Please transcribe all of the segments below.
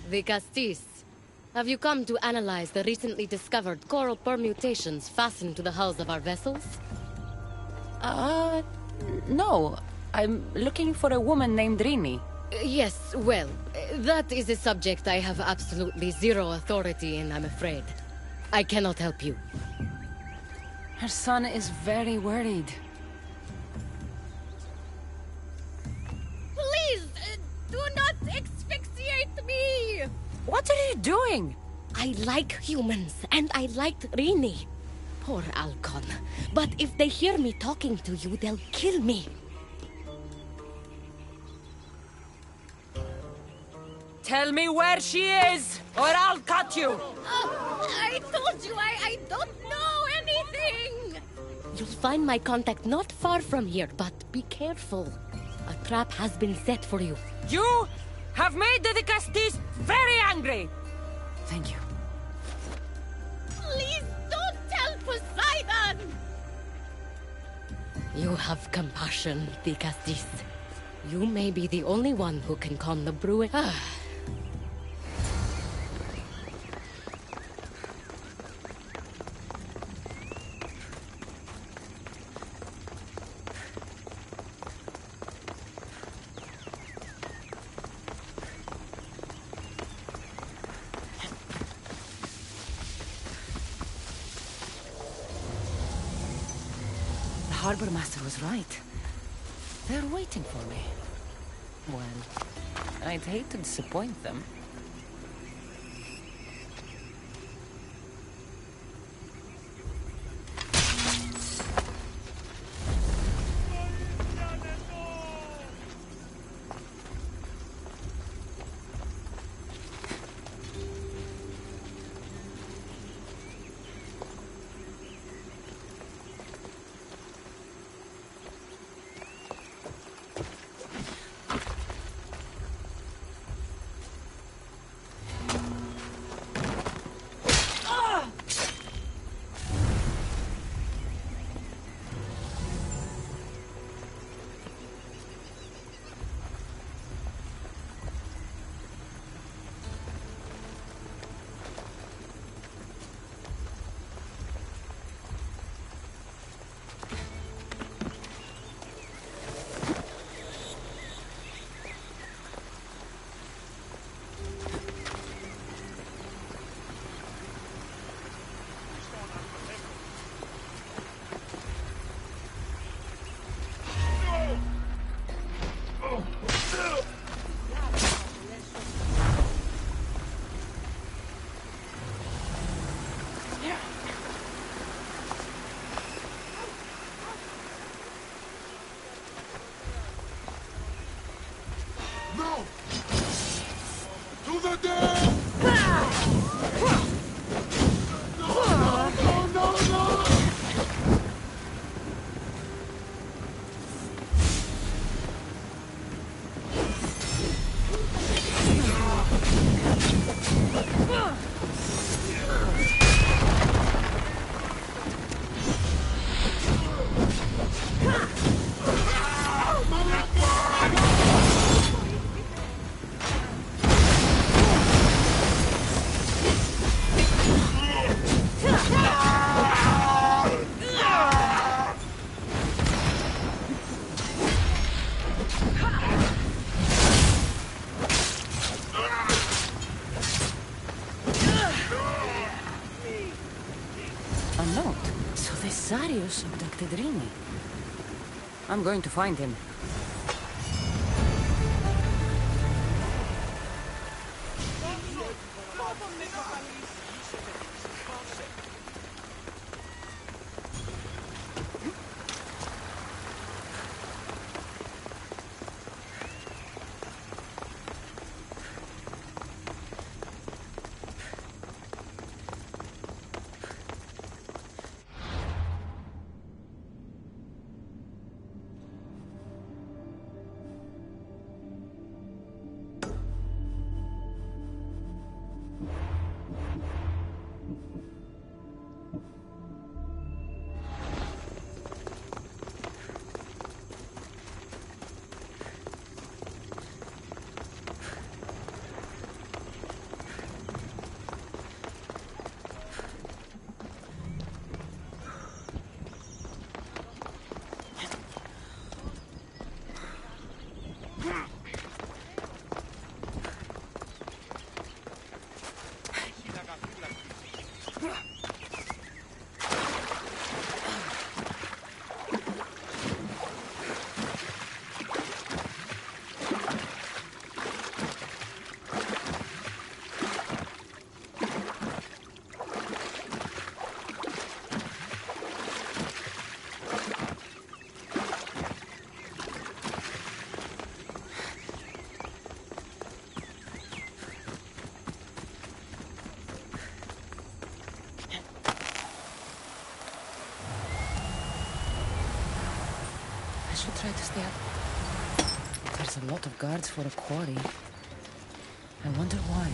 The Castis. Have you come to analyze the recently discovered coral permutations fastened to the hulls of our vessels? No. I'm looking for a woman named Rini. Yes, well, that is a subject I have absolutely zero authority in, I'm afraid. I cannot help you. Her son is very worried. Please, do not asphyxiate me! What are you doing? I like humans, and I liked Rini. Poor Alcon. But if they hear me talking to you, they'll kill me. Tell me where she is, or I'll cut you! I told you, I don't know anything! You'll find my contact not far from here, but be careful. A trap has been set for you. You have made the Castis very angry! Thank you. Please don't tell Poseidon! You have compassion, the Castis. You may be the only one who can calm the brewing. The harbor master was right. They're waiting for me. Well, I'd hate to disappoint them. A note. So this Zarius abducted Rini. I'm going to find him. guess they have... There's a lot of guards for a quarry. I wonder why.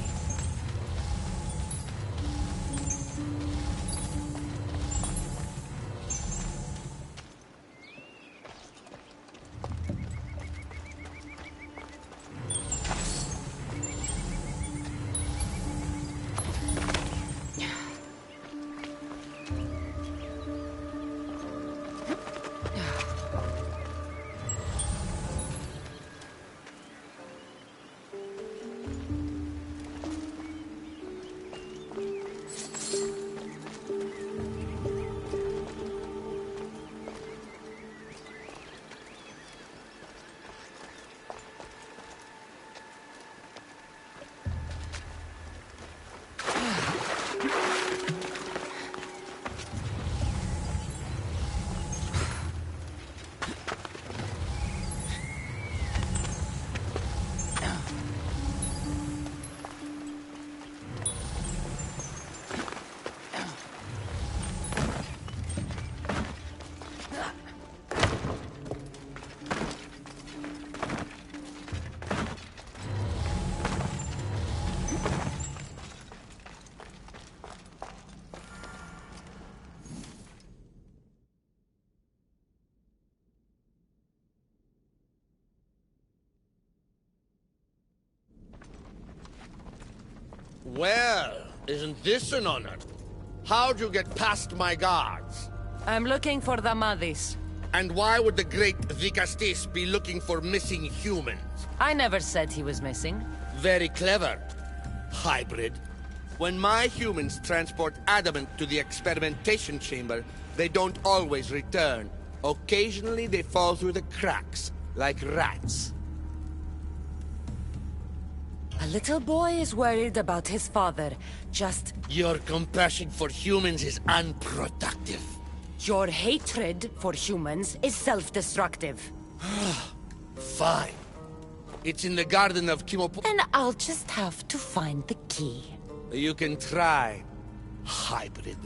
Well, isn't this an honor? How'd you get past my guards? I'm looking for the Madis. And why would the great Vikastis be looking for missing humans? I never said he was missing. Very clever. Hybrid. When my humans transport adamant to the experimentation chamber, they don't always return. Occasionally they fall through the cracks, like rats. A little boy is worried about his father. Just... Your compassion for humans is unproductive. Your hatred for humans is self-destructive. Fine. It's in the garden of Kimopo... Then I'll just have to find the key. You can try, hybrid.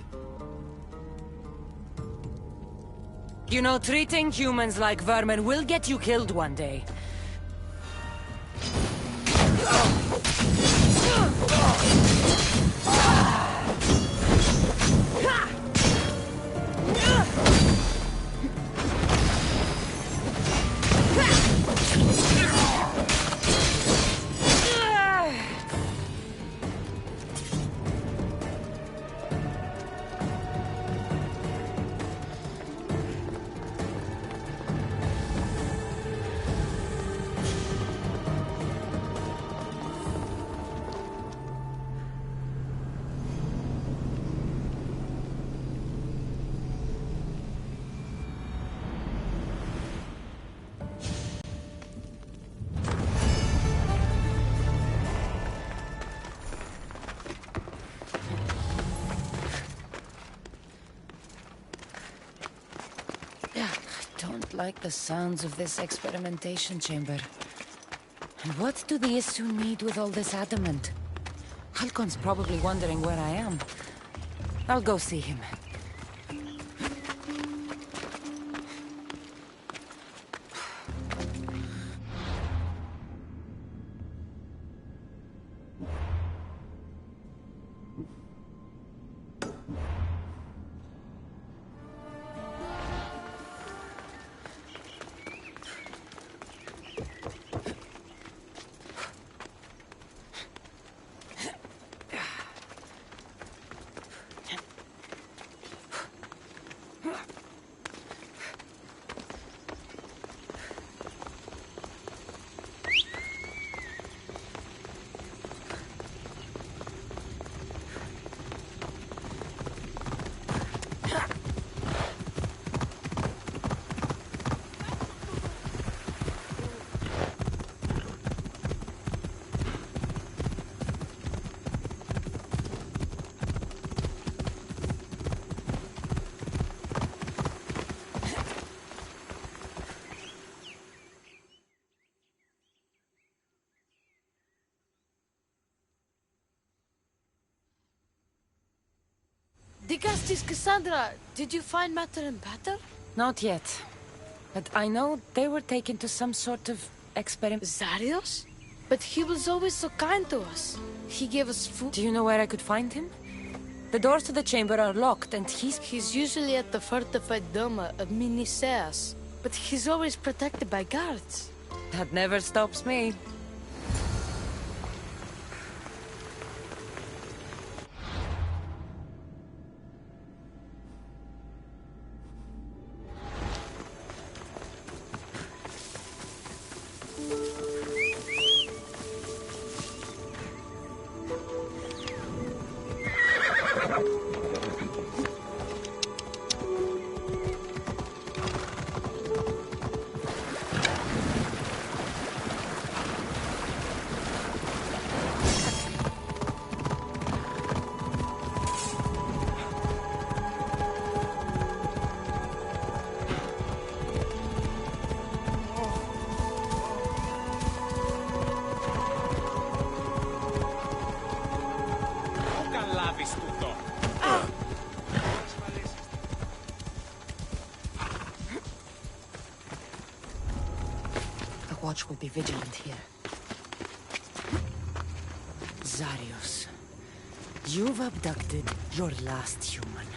You know, treating humans like vermin will get you killed one day. Like the sounds of this experimentation chamber. And what do the Isu need with all this adamant? Halcon's probably wondering where I am. I'll go see him. Digastis Cassandra, did you find matter and batter? Not yet. But I know they were taken to some sort of experiment. Zarios? But he was always so kind to us. He gave us food. Do you know where I could find him? The doors to the chamber are locked, and He's usually at the fortified Doma of Miniseas, but he's always protected by guards. That never stops me. The watch will be vigilant here. Zarios, you've abducted your last human.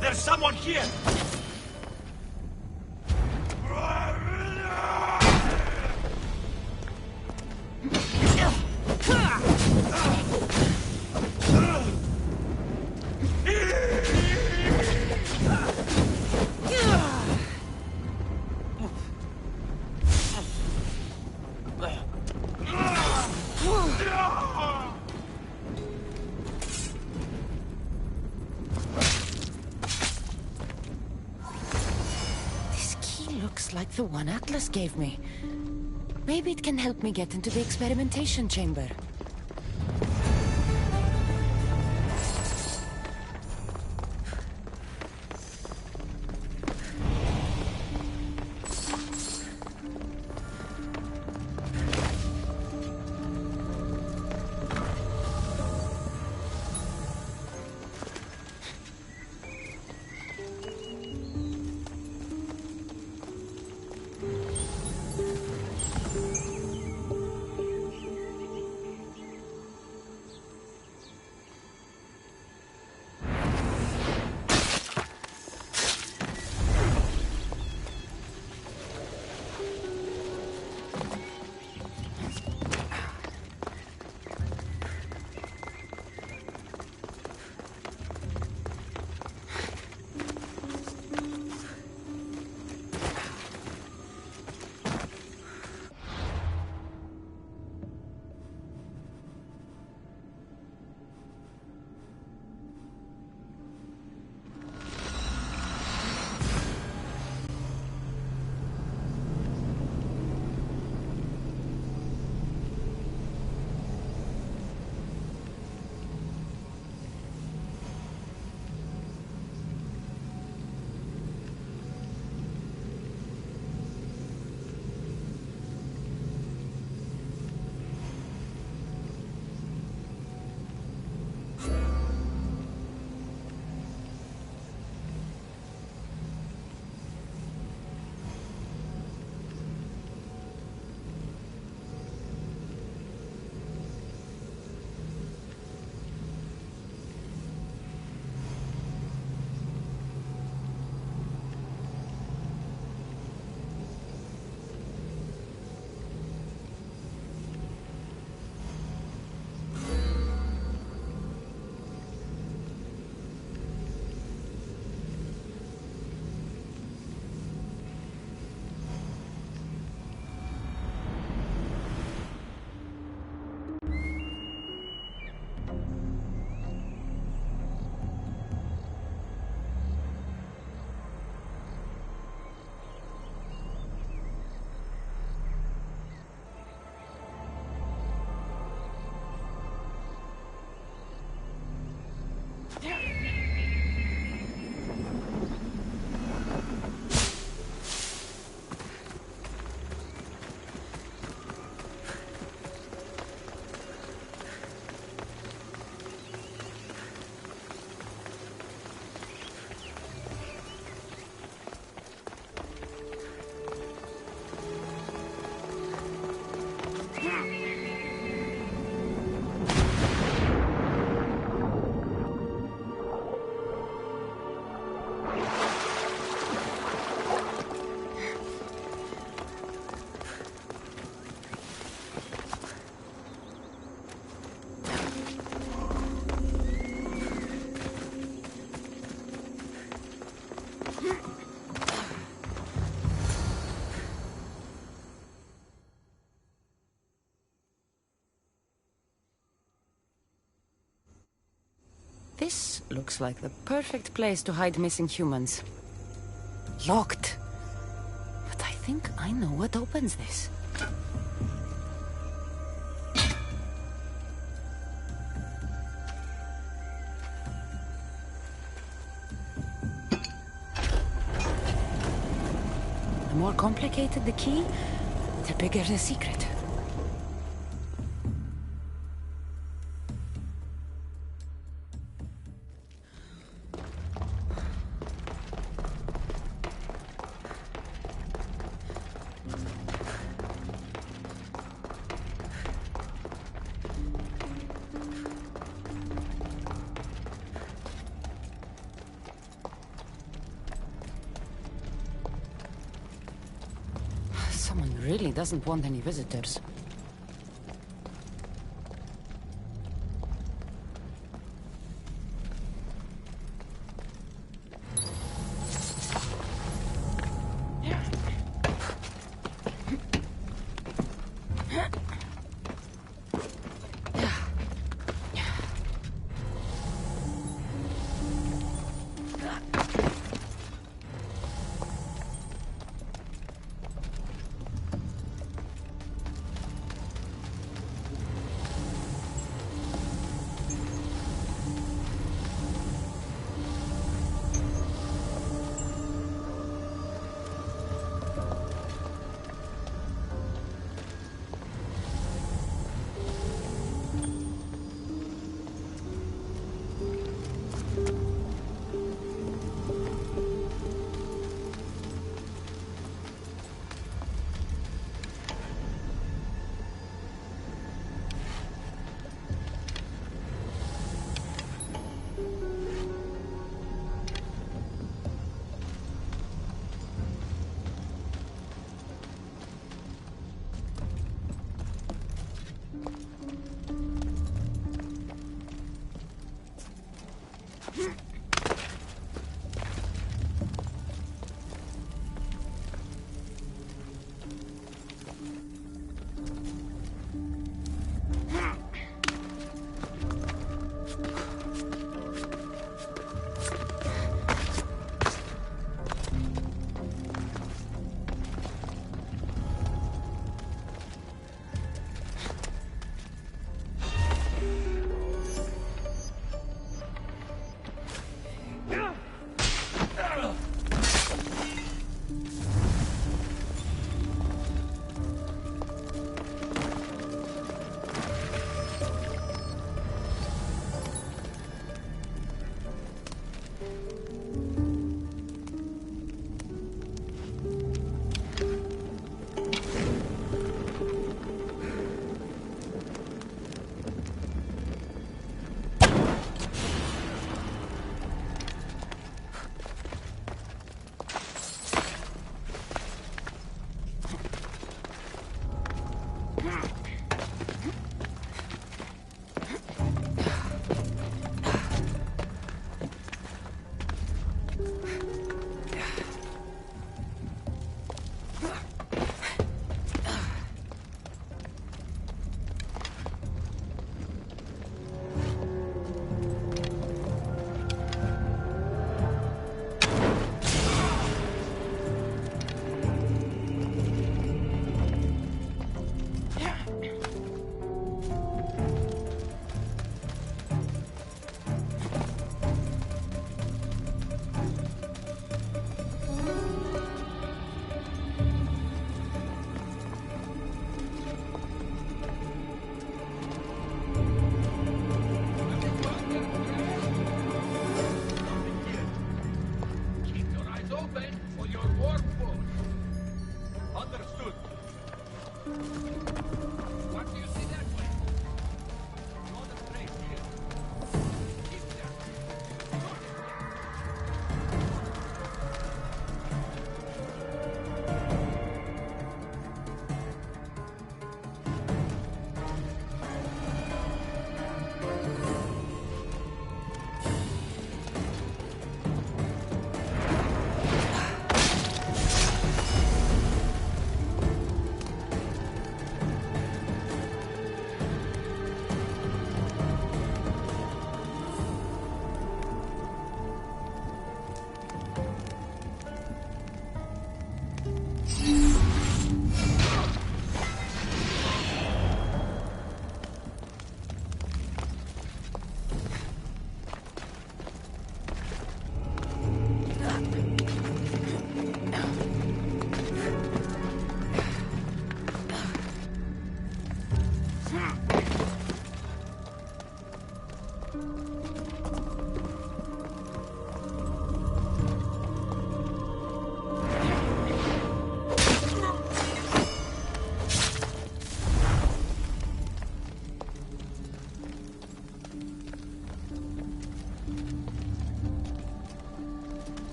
There's someone here! Like the one Atlas gave me. Maybe it can help me get into the experimentation chamber. looks like the perfect place to hide missing humans. Locked. But I think I know what opens this. The more complicated the key, the bigger the secret. Someone really doesn't want any visitors.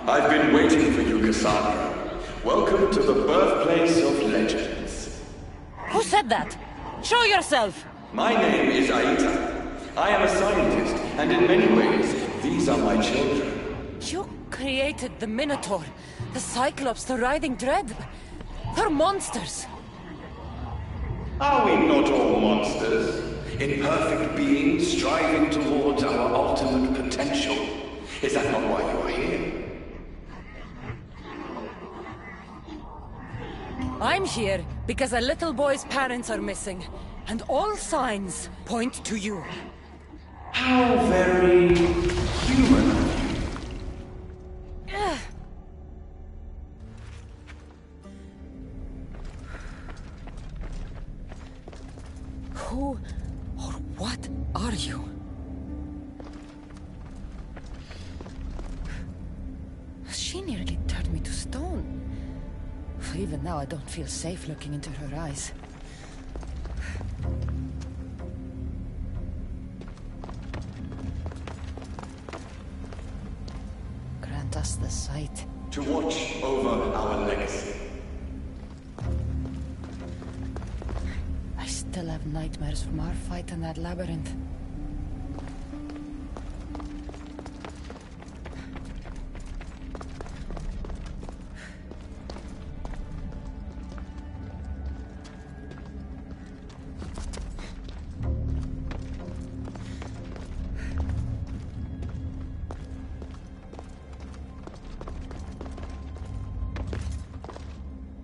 I've been waiting for you, Cassandra. Welcome to the birthplace of legends. Who said that? Show yourself! My name is Aita. I am a scientist, and in many ways, these are my children. You created the Minotaur, the Cyclops, the Writhing Dread. They're monsters. Are we not all monsters? Imperfect beings striving towards our ultimate potential. Is that not why you are here? I'm here because a little boy's parents are missing, and all signs point to you. How very human of you. Who or what are you? She nearly turned me to stone. Even now, I don't feel safe looking into her eyes. Grant us the sight. To watch over our legacy. I still have nightmares from our fight in that labyrinth.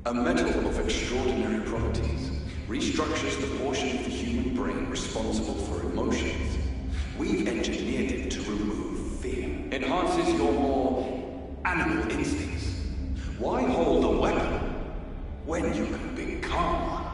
A metal of extraordinary properties restructures the portion of the human brain responsible for emotions. We've engineered it to remove enhances your more animal instincts. Why hold a weapon when you can become one?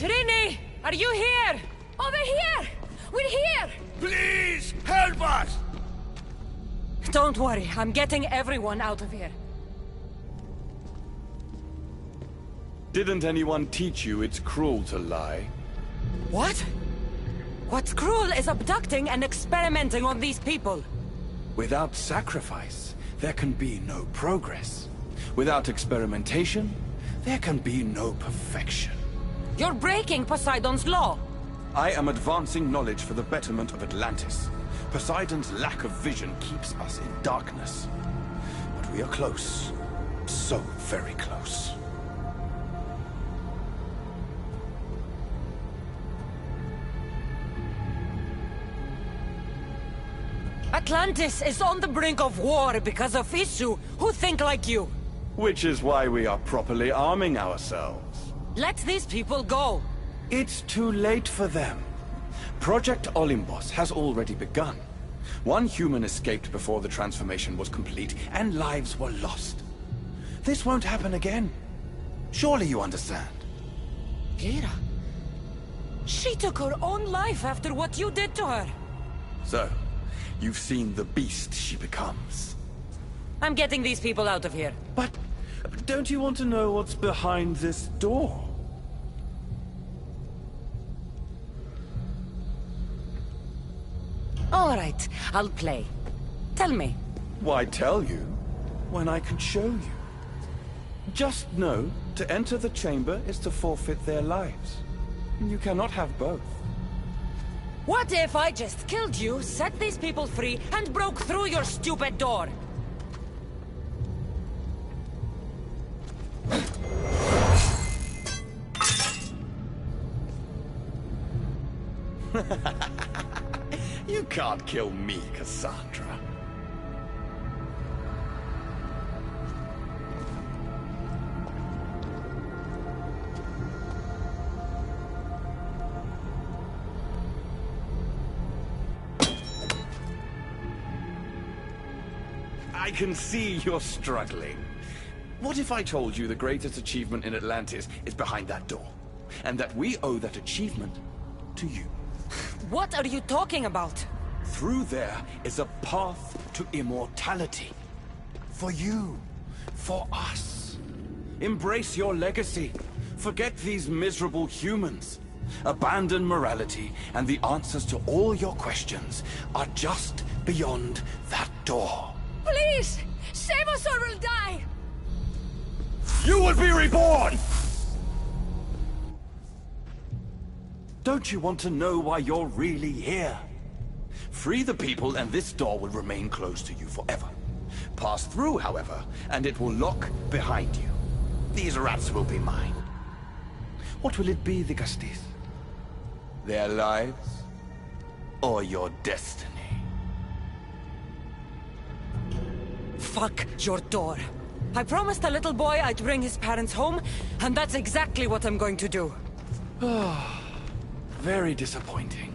Rini! Are you here? Over here! We're here! Please, help us! Don't worry, I'm getting everyone out of here. Didn't anyone teach you it's cruel to lie? What? What's cruel is abducting and experimenting on these people. Without sacrifice, there can be no progress. Without experimentation, there can be no perfection. You're breaking Poseidon's law. I am advancing knowledge for the betterment of Atlantis. Poseidon's lack of vision keeps us in darkness. But we are close. So very close. Atlantis is on the brink of war because of Isu, who think like you. Which is why we are properly arming ourselves. Let these people go. It's too late for them. Project Olympus has already begun. One human escaped before the transformation was complete, and lives were lost. This won't happen again. Surely you understand. Lyra. She took her own life after what you did to her. So, you've seen the beast she becomes. I'm getting these people out of here. But don't you want to know what's behind this door? All right, I'll play. Tell me. Why tell you when I can show you? Just know, to enter the chamber is to forfeit their lives. You cannot have both. What if I just killed you, set these people free, and broke through your stupid door? You can't kill me, Cassandra. I can see you're struggling. What if I told you the greatest achievement in Atlantis is behind that door? And that we owe that achievement to you. What are you talking about? Through there is a path to immortality. For you. For us. Embrace your legacy. Forget these miserable humans. Abandon morality, and the answers to all your questions are just beyond that door. Please! Save us or we'll die! You will be reborn! Don't you want to know why you're really here? Free the people and this door will remain closed to you forever. Pass through, however, and it will lock behind you. These rats will be mine. What will it be, the Castis? Their lives? Or your destiny? Fuck your door. I promised the little boy I'd bring his parents home, and that's exactly what I'm going to do. Very disappointing.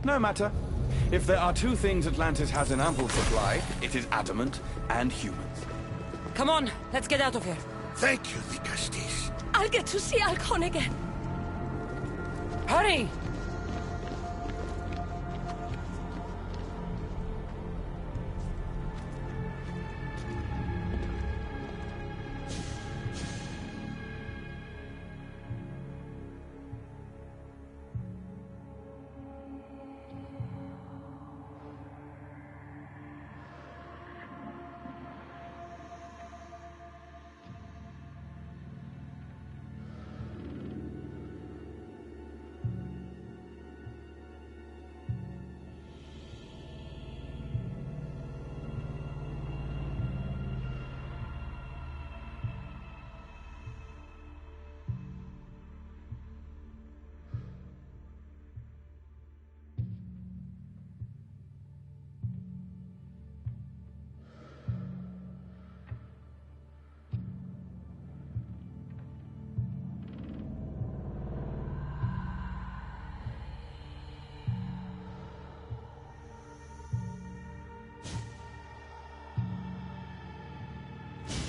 No matter. If there are two things Atlantis has in ample supply, it is adamant and humans. Come on, let's get out of here. Thank you, the Castis. I'll get to see Alcon again. Hurry!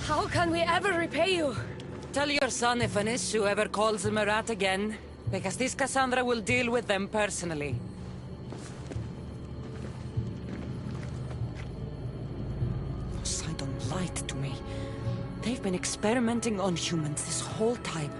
How can we ever repay you? Tell your son if an issue ever calls him a rat again, because this Cassandra will deal with them personally. Poseidon lied to me. They've been experimenting on humans this whole time.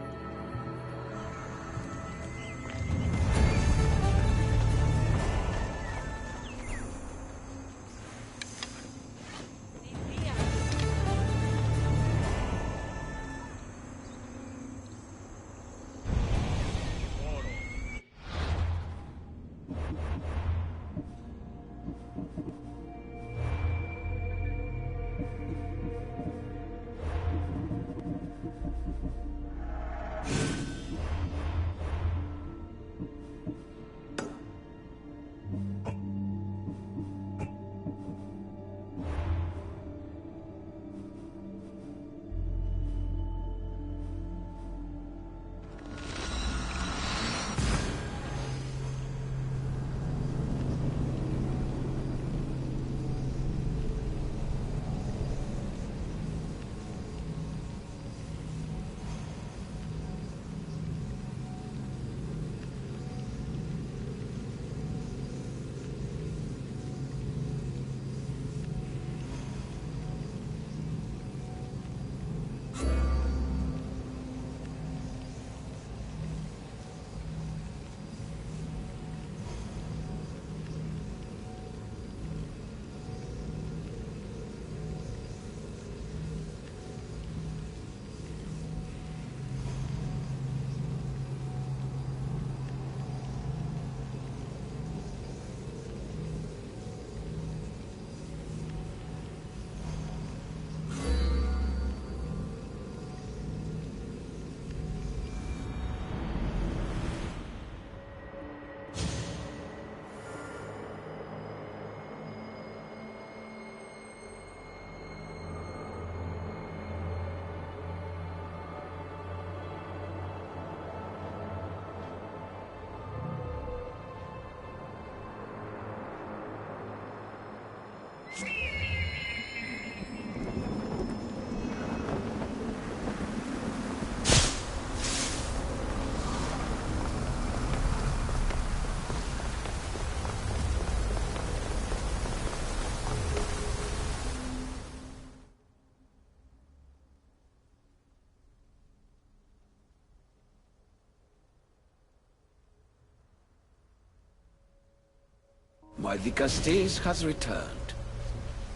My Vicastes has returned.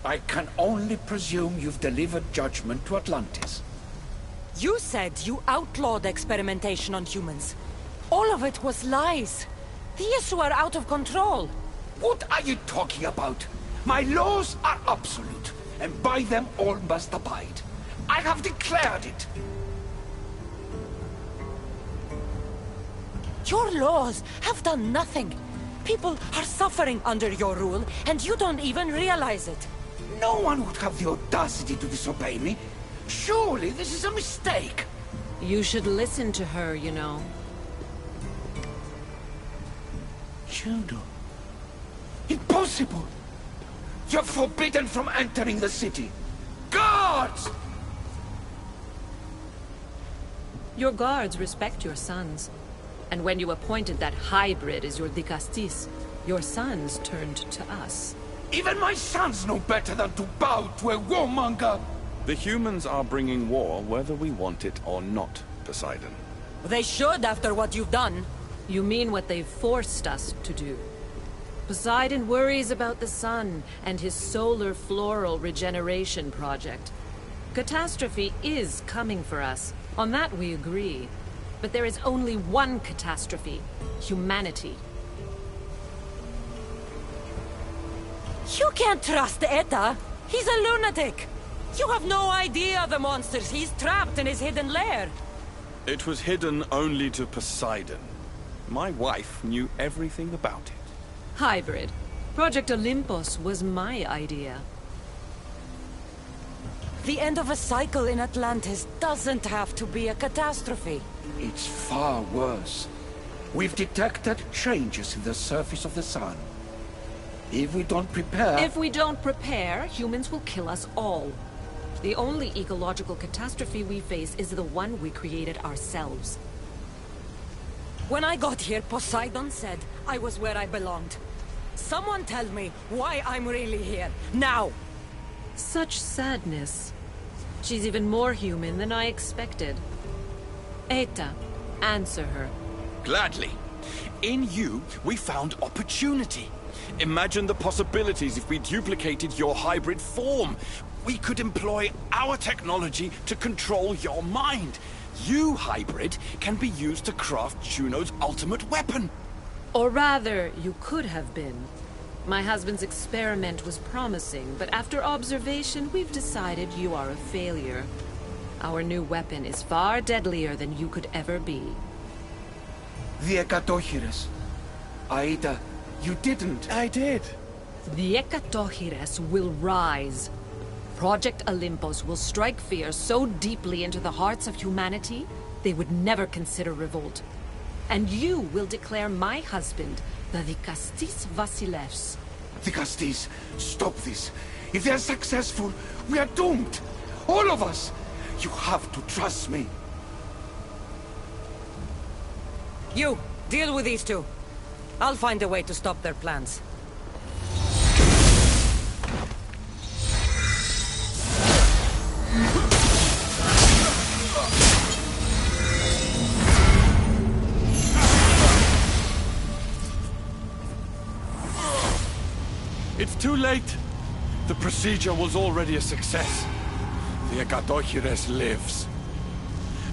I can only presume you've delivered judgment to Atlantis. You said you outlawed experimentation on humans. All of it was lies. The issue are out of control. What are you talking about? My laws are absolute, and by them all must abide. I have declared it. Your laws have done nothing. People are suffering under your rule, and you don't even realize it. No one would have the audacity to disobey me. Surely this is a mistake. You should listen to her, you know. Juno. Impossible! You're forbidden from entering the city. Guards! Your guards respect your sons. And when you appointed that hybrid as your Dicastis, your sons turned to us. Even my sons know better than to bow to a warmonger! The humans are bringing war whether we want it or not, Poseidon. They should after what you've done. You mean what they've forced us to do. Poseidon worries about the sun and his solar floral regeneration project. Catastrophe is coming for us. On that we agree. But there is only one catastrophe: humanity. You can't trust Eta. He's a lunatic. You have no idea of the monsters he's trapped in his hidden lair. It was hidden only to Poseidon. My wife knew everything about it. Hybrid. Project Olympus was my idea. The end of a cycle in Atlantis doesn't have to be a catastrophe. It's far worse. We've detected changes in the surface of the sun. If we don't prepare... If we don't prepare, humans will kill us all. The only ecological catastrophe we face is the one we created ourselves. When I got here, Poseidon said I was where I belonged. Someone tell me why I'm really here, now! Such sadness. She's even more human than I expected. Eta, answer her. Gladly. In you, we found opportunity. Imagine the possibilities if we duplicated your hybrid form. We could employ our technology to control your mind. You, hybrid, can be used to craft Juno's ultimate weapon. Or rather, you could have been. My husband's experiment was promising, but after observation, we've decided you are a failure. Our new weapon is far deadlier than you could ever be. The Ekatochires. Aida, you didn't. I did. The Ekatochires will rise. Project Olympus will strike fear so deeply into the hearts of humanity, they would never consider revolt. And you will declare my husband the Dicastis Vasilevs. Vicastes, stop this. If they are successful, we are doomed. All of us. You have to trust me. You, deal with these two. I'll find a way to stop their plans. It's too late. The procedure was already a success. The Ekatochires lives.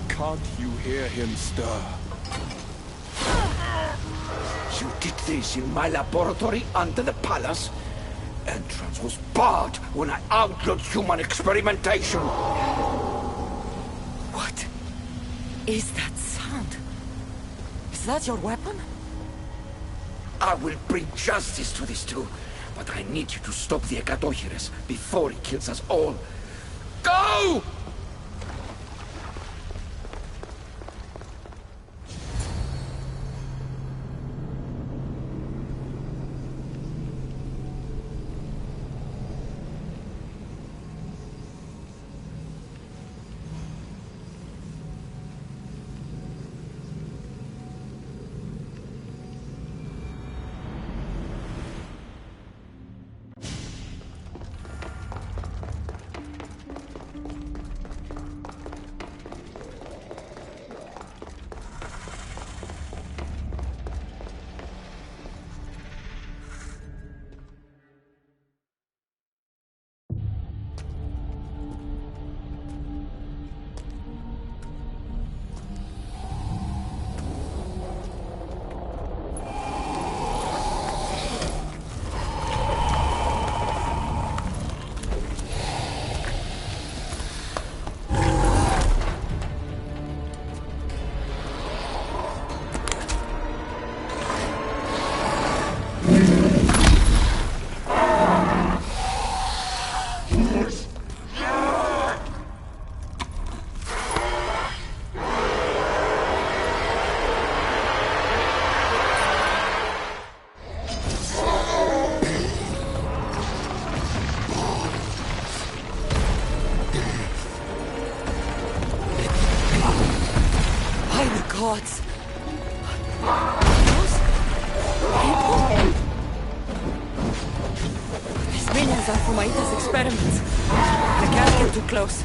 Can't you hear him stir? You did this in my laboratory under the palace. Entrance was barred when I outlawed human experimentation. What is that sound? Is that your weapon? I will bring justice to these two, but I need you to stop the Ekatochires before he kills us all. Go! for Maita's experiments. I can't get too close.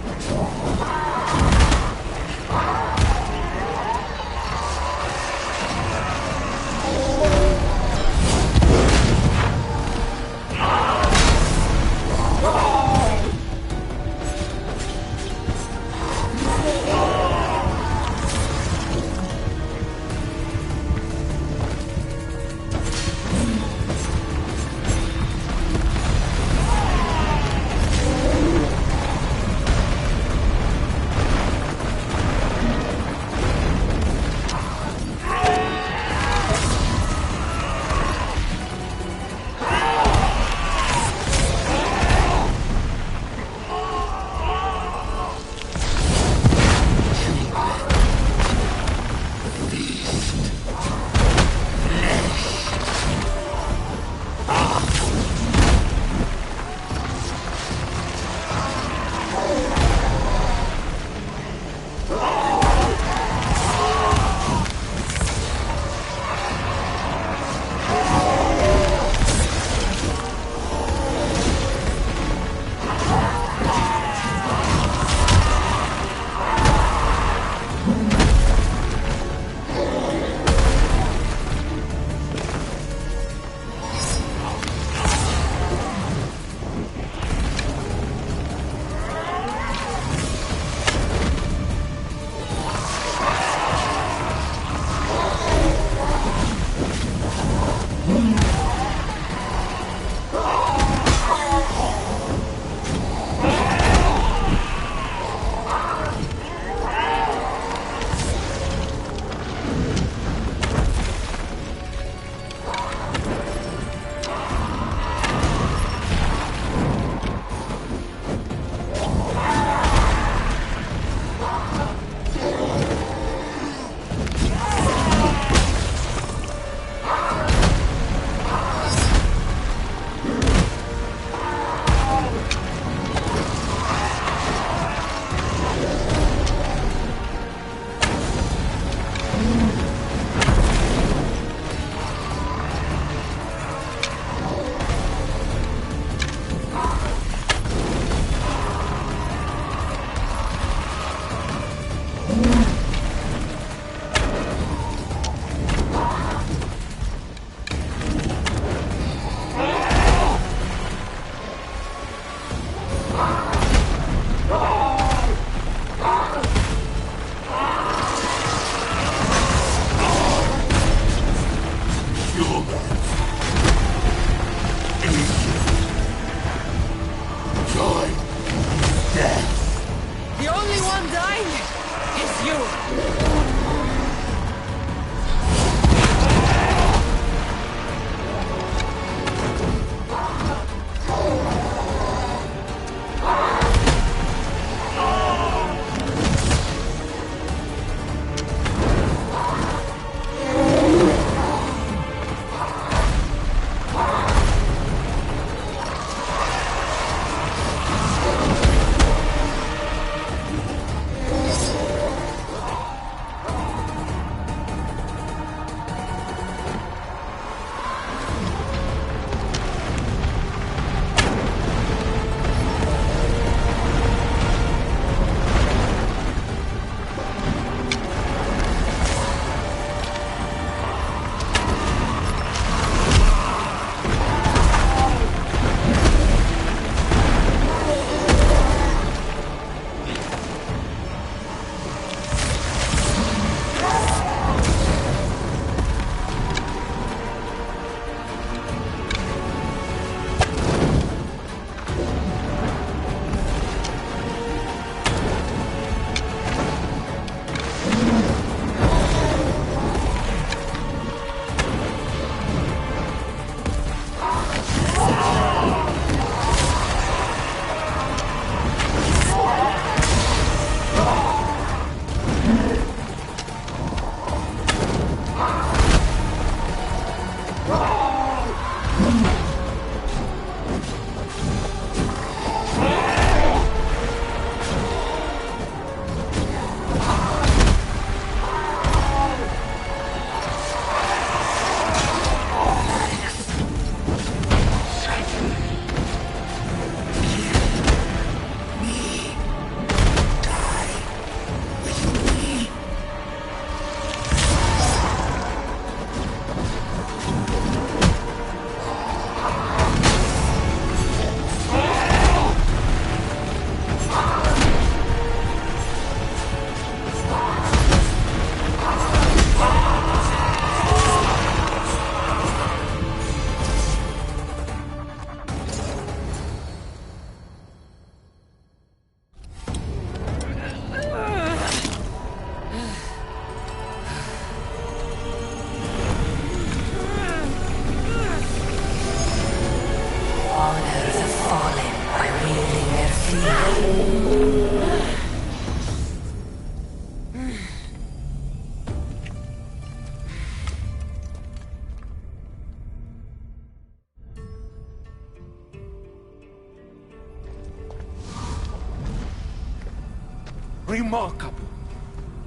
Remarkable.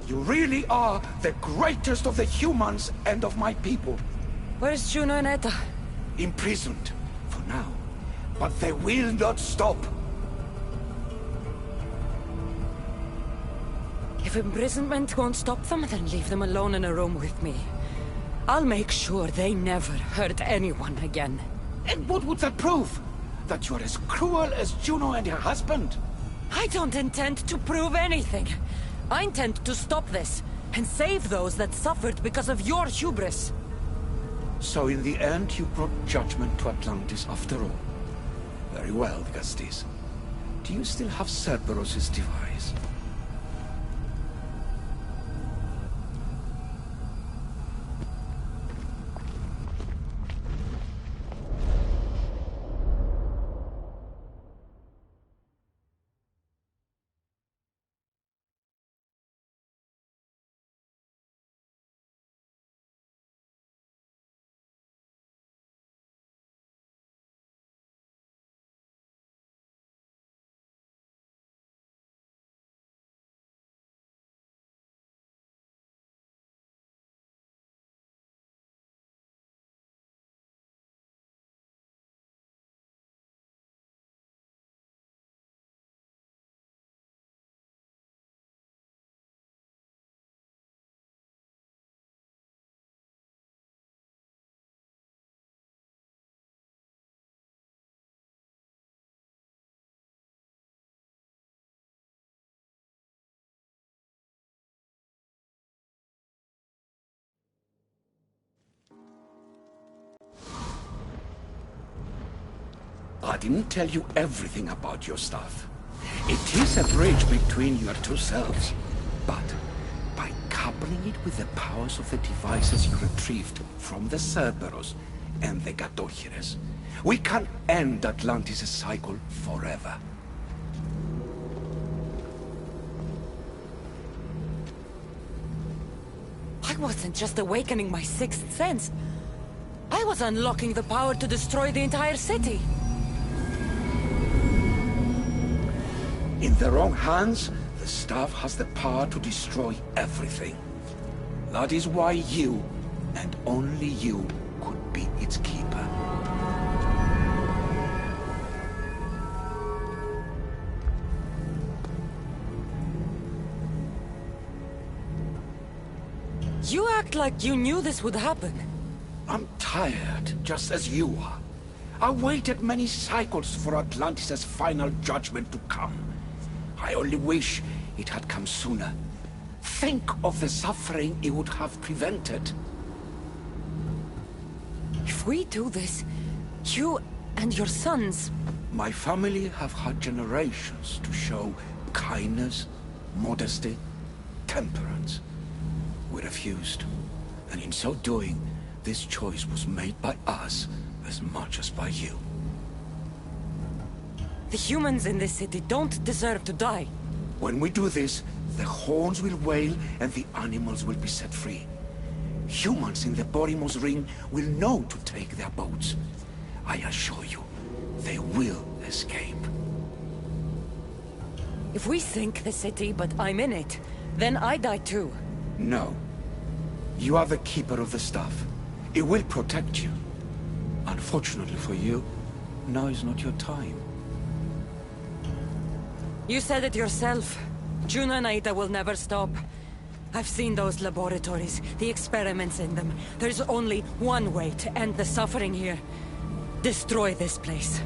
You really are the greatest of the humans and of my people. Where's Juno and Etta? Imprisoned, for now. But they will not stop. If imprisonment won't stop them, then leave them alone in a room with me. I'll make sure they never hurt anyone again. And what would that prove? That you're as cruel as Juno and her husband? I don't intend to prove anything. I intend to stop this, and save those that suffered because of your hubris. So in the end, you brought judgment to Atlantis after all. Very well, Gustis. Do you still have Cerberus' device? I didn't tell you everything about your stuff. It is a bridge between your two selves. But by coupling it with the powers of the devices you retrieved from the Cerberus and the Gatochires, we can end Atlantis' cycle forever. I wasn't just awakening my sixth sense. I was unlocking the power to destroy the entire city. In the wrong hands, the staff has the power to destroy everything. That is why you, and only you, could be its keeper. You act like you knew this would happen. I'm tired, just as you are. I waited many cycles for Atlantis' final judgment to come. I only wish it had come sooner. Think of the suffering it would have prevented. If we do this, you and your sons... My family have had generations to show kindness, modesty, temperance. We refused. And in so doing, this choice was made by us as much as by you. The humans in this city don't deserve to die. When we do this, the horns will wail and the animals will be set free. Humans in the Borimos Ring will know to take their boats. I assure you, they will escape. If we sink the city, but I'm in it, then I die too. No. You are the keeper of the staff. It will protect you. Unfortunately for you, now is not your time. You said it yourself. Juno and Aida will never stop. I've seen those laboratories, the experiments in them. There's only one way to end the suffering here. Destroy this place.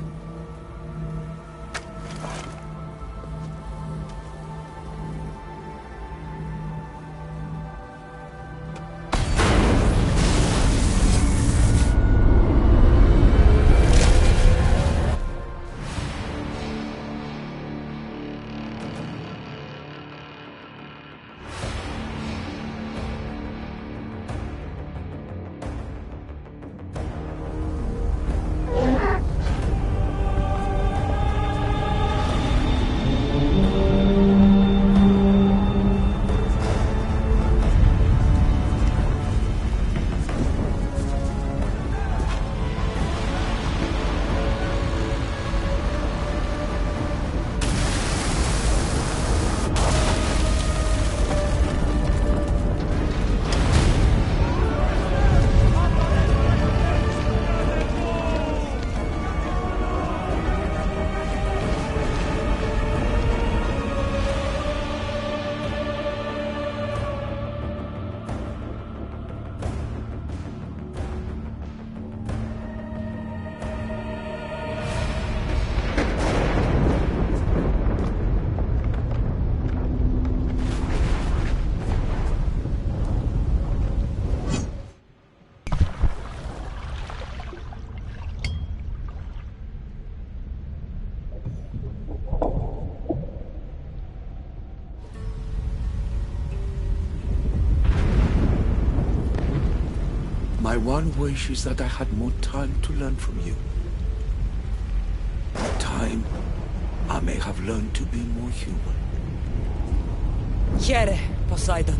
My one wish is that I had more time to learn from you. In time, I may have learned to be more human. Here, Poseidon.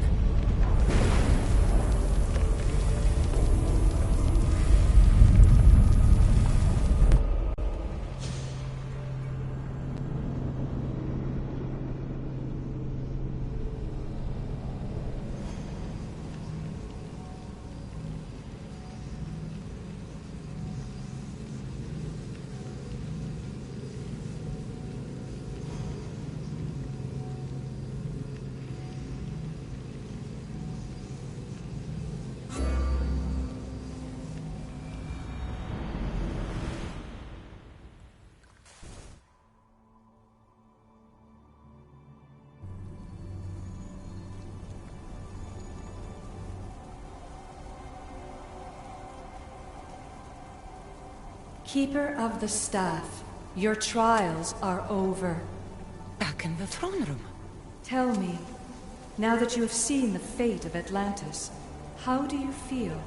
Keeper of the Staff, your trials are over. Back in the throne room. Tell me, now that you have seen the fate of Atlantis, how do you feel?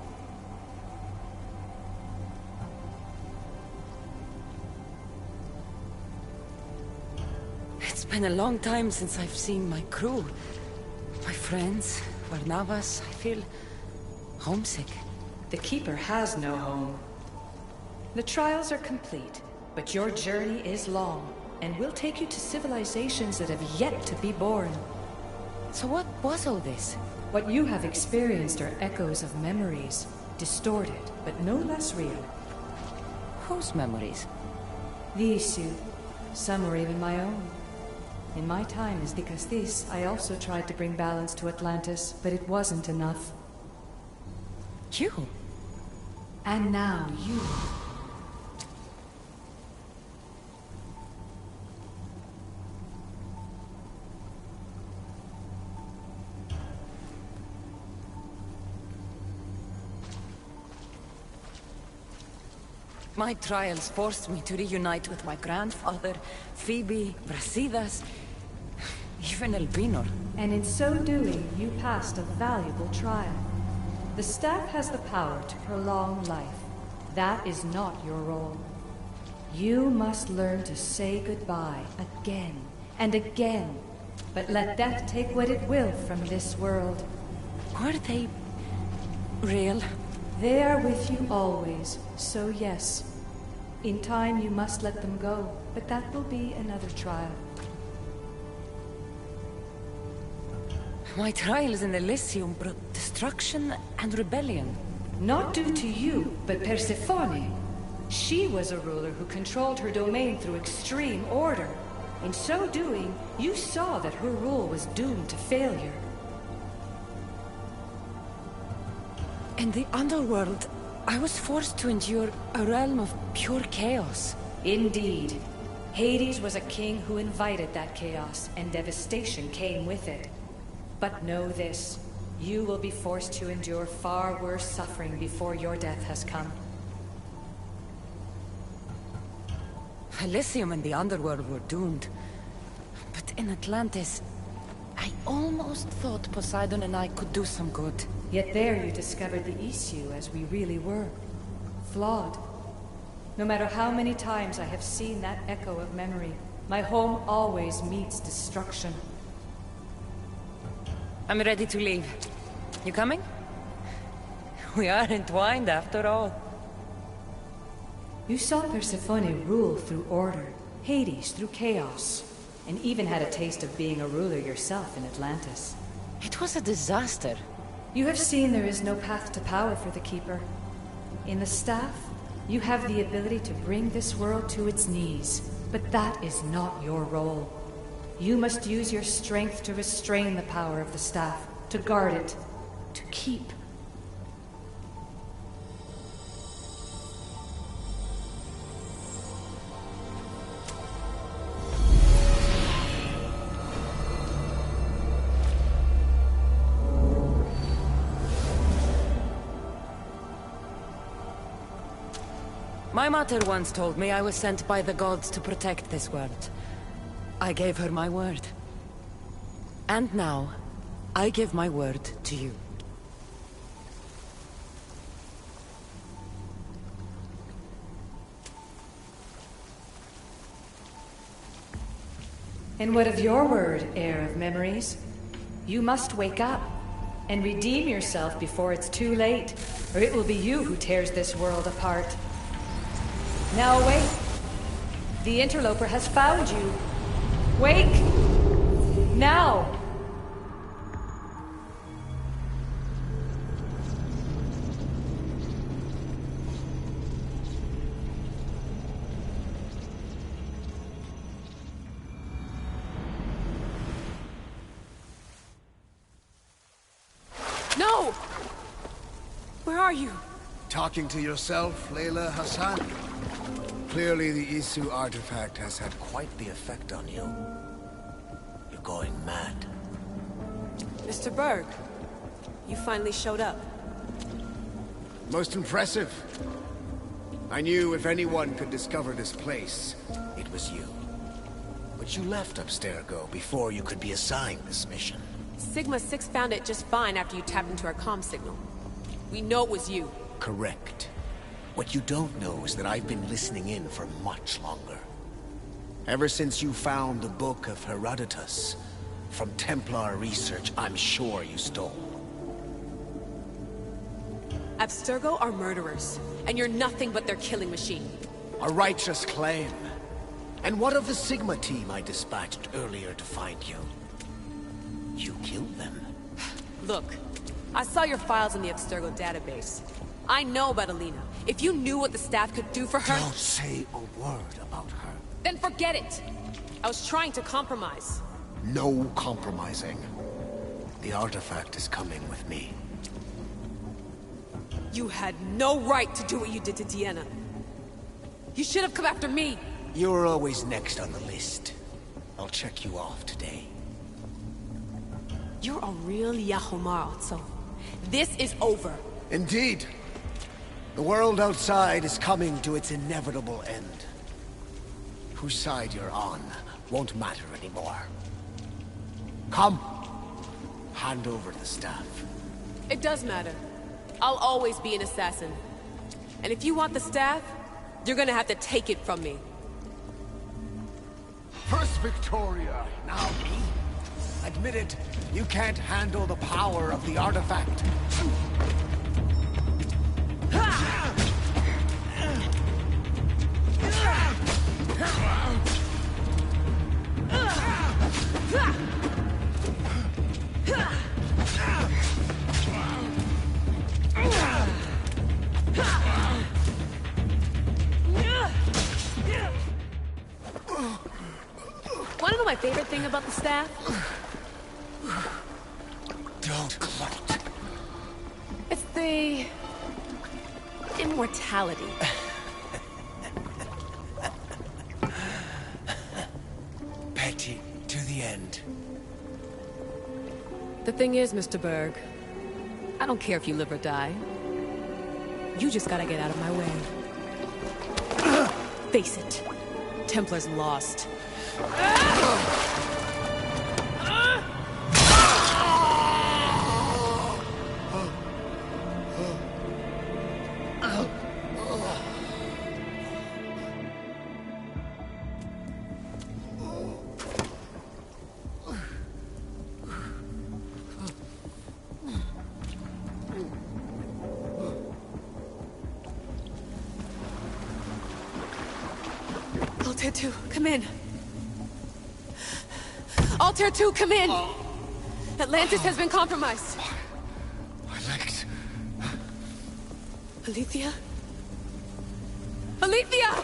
It's been a long time since I've seen my crew. My friends, Barnabas. I feel homesick. The Keeper has no home. The trials are complete, but your journey is long, and will take you to civilizations that have yet to be born. So what was all this? What you have experienced are echoes of memories, distorted, but no less real. Whose memories? These two. Some were even my own. In my time as Dikastis, I also tried to bring balance to Atlantis, but it wasn't enough. You? And now you. My trials forced me to reunite with my grandfather, Phoebe, Brasidas, even Elvinor. And in so doing, you passed a valuable trial. The staff has the power to prolong life. That is not your role. You must learn to say goodbye again and again, but let death take what it will from this world. Were they real? They are with you always, so yes. In time you must let them go, but that will be another trial. My trials in Elysium brought destruction and rebellion. Not due to you, but Persephone. She was a ruler who controlled her domain through extreme order. In so doing, you saw that her rule was doomed to failure. In the underworld, I was forced to endure a realm of pure chaos. Indeed. Hades was a king who invited that chaos, and devastation came with it. But know this, you will be forced to endure far worse suffering before your death has come. Elysium and the underworld were doomed. But in Atlantis, I almost thought Poseidon and I could do some good. Yet there you discovered the issue as we really were. Flawed. No matter how many times I have seen that echo of memory, my home always meets destruction. I'm ready to leave. You coming? We are entwined after all. You saw Persephone rule through order, Hades through chaos, and even had a taste of being a ruler yourself in Atlantis. It was a disaster. You have seen there is no path to power for the Keeper. In the staff, you have the ability to bring this world to its knees, but that is not your role. You must use your strength to restrain the power of the staff, to guard it, to keep. My mother once told me I was sent by the gods to protect this world. I gave her my word. And now, I give my word to you. And what of your word, heir of memories? You must wake up and redeem yourself before it's too late, or it will be you who tears this world apart. Now awake. The interloper has found you. Wake! Now! No! Where are you? Talking to yourself, Layla Hassan? Clearly the Isu artifact has had quite the effect on you. You're going mad. Mr. Berg, you finally showed up. Most impressive. I knew if anyone could discover this place, it was you. But you left Abstergo before you could be assigned this mission. Sigma 6 found it just fine after you tapped into our comm signal. We know it was you. Correct. What you don't know is that I've been listening in for much longer. Ever since you found the Book of Herodotus, from Templar research I'm sure you stole. Abstergo are murderers, and you're nothing but their killing machine. A righteous claim. And what of the Sigma team I dispatched earlier to find you? You killed them. Look, I saw your files in the Abstergo database. I know about Alina. If you knew what the staff could do for her... Don't say a word about her. Then forget it! I was trying to compromise. No compromising. The artifact is coming with me. You had no right to do what you did to Deanna. You should have come after me! You're always next on the list. I'll check you off today. You're a real Yahomar, so this is over. Indeed. The world outside is coming to its inevitable end. Whose side you're on won't matter anymore. Come. Hand over the staff. It does matter. I'll always be an assassin. And if you want the staff, you're gonna have to take it from me. First Victoria, now me. Admit it, you can't handle the power of the artifact. Wanna know my favorite thing about the staff? Don't gloat. It's the... immortality. Petty to the end. The thing is, Mr. Berg, I don't care if you live or die. You just gotta get out of my way. Face it, Templar's lost. Altair 2, come in. Altair 2, come in! Atlantis has been compromised. My legs. Alethea? Alethea!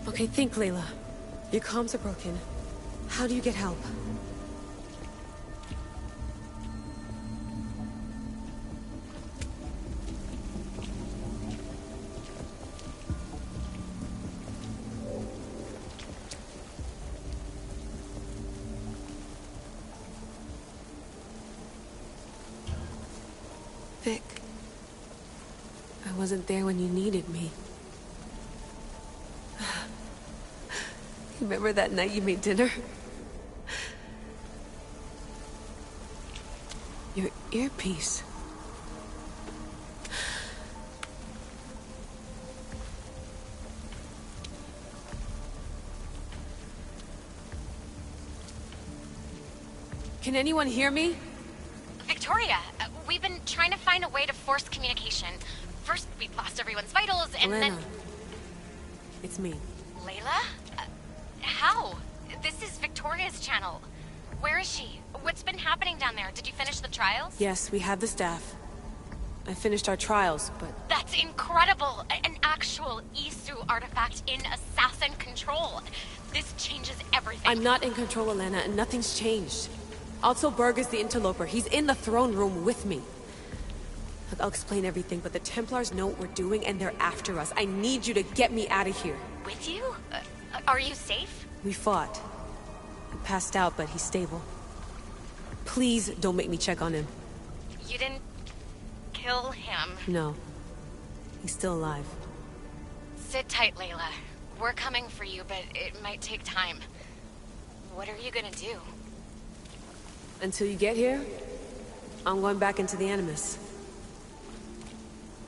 Okay, think, Layla. Your comms are broken. How do you get help? Vic, I wasn't there when you needed me. Remember that night you made dinner? Your earpiece. Can anyone hear me? Victoria, we've been trying to find a way to force communication. First, we lost everyone's vitals, and Elena. then... It's me. Layla? How? This is Victoria's channel. Where is she? What's been happening down there? Did you finish the trials? Yes, we have the staff. I finished our trials, but... That's incredible! An actual Isu artifact in assassin control. This changes everything. I'm not in control, Elena, and nothing's changed. Also, Berg is the interloper. He's in the throne room with me. Look, I'll explain everything, but the Templars know what we're doing, and they're after us. I need you to get me out of here. With you? Are you safe? We fought. I passed out, but he's stable. Please don't make me check on him. You didn't kill him? No. He's still alive. Sit tight, Layla. We're coming for you, but it might take time. What are you gonna do? Until you get here, I'm going back into the Animus.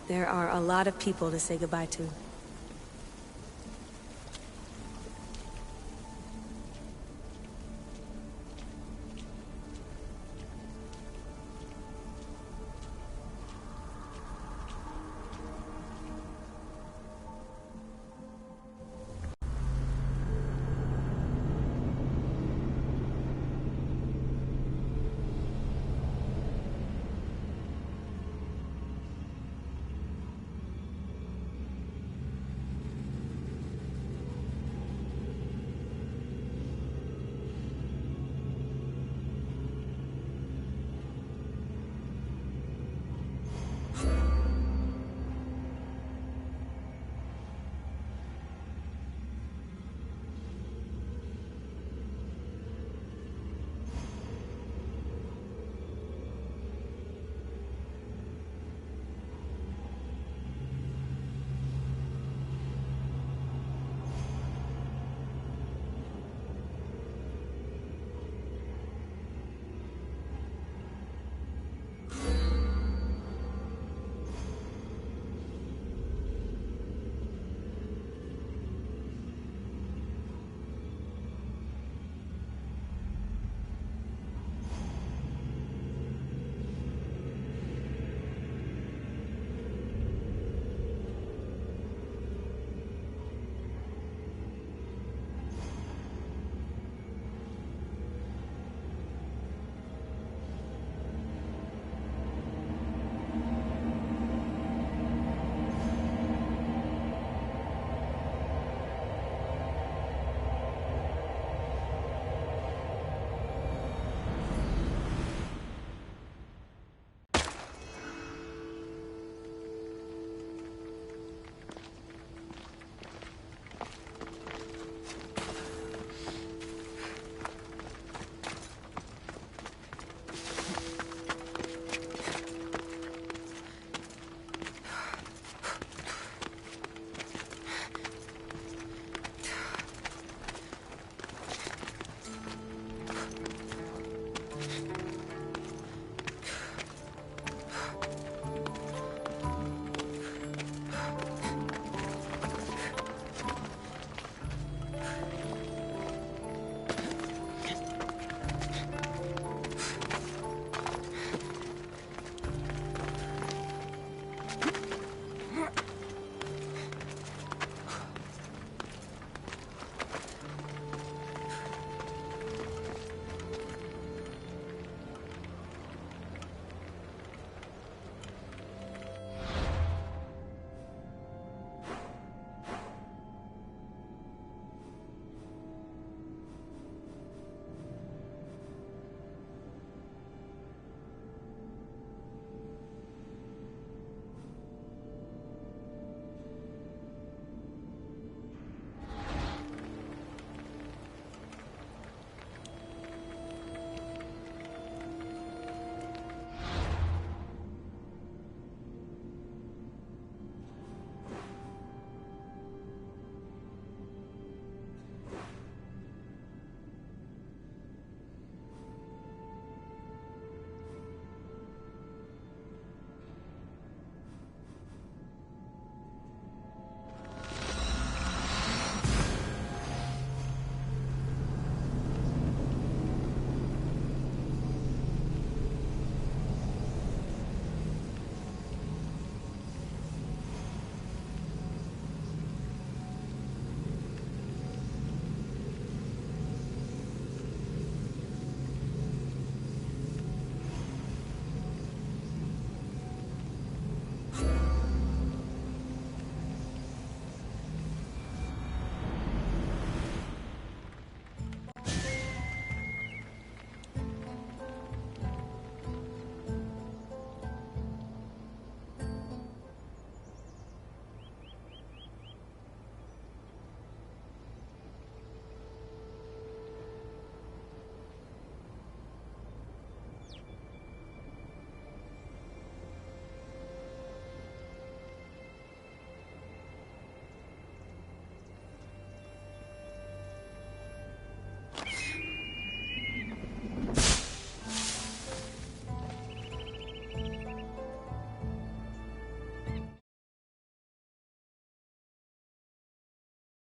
There are a lot of people to say goodbye to.